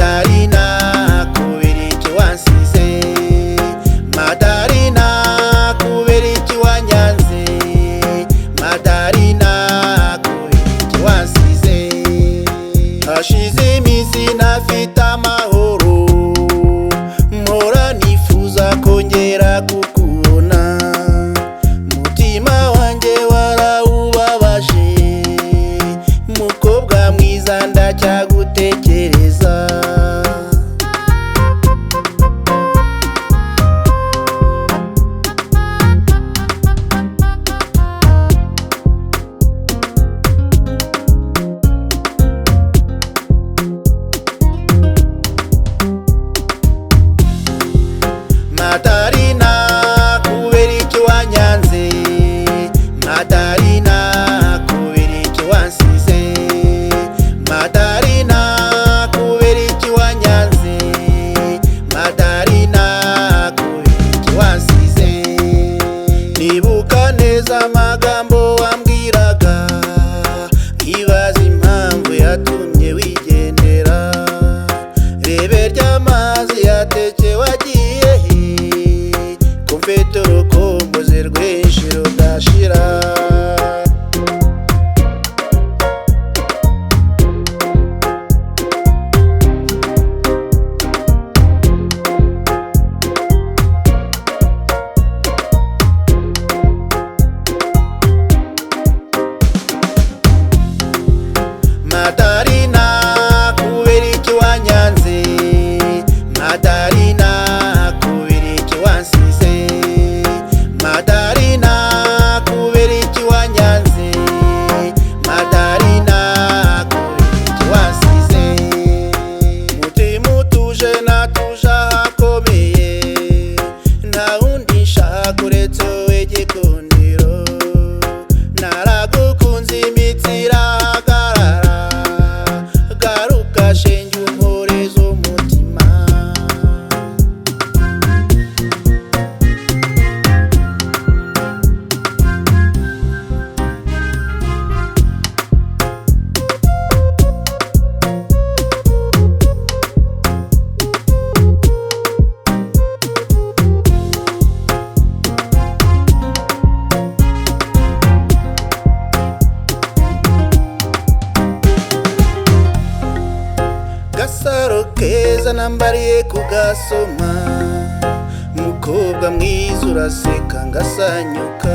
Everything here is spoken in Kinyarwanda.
Madarina kubera iki wansize, Madarina kubera iki wanyanze, Madarina kubera iki wansize. Hashize iminsi ntafite amahoro, mpora nifuza kongera kukubona, mutima wanjye warawubabaje, mukobwa mwiza ndacyagutekereza. Madarina kubera iki wanyanze, Madarina kubera iki wansize, Madarina kubera iki wanyanze, Madarina kubera iki wansize. Nibuka neza amagambo wambwiraga, nkibaza impamvu yatumye wigendera. Rebe ry'amazi yateke wagiye he, ko mfite urukumbuzi rwinshi rudashira. Madarina kubera iki wanyanze, Madarina kubera iki wansize, Madarina kubera iki wanyanze, Madarina kubera iki wansize. Mutima utuje natuje ahakomeye, nta wundi nshaka uretse wowe gikundiro. Naragukunze imitsi irahagarara, garuka shenge unkoreze umutima. Gasaro keza nambariye kugasoma, mukobwa mwiza uraseka ngasanyuka.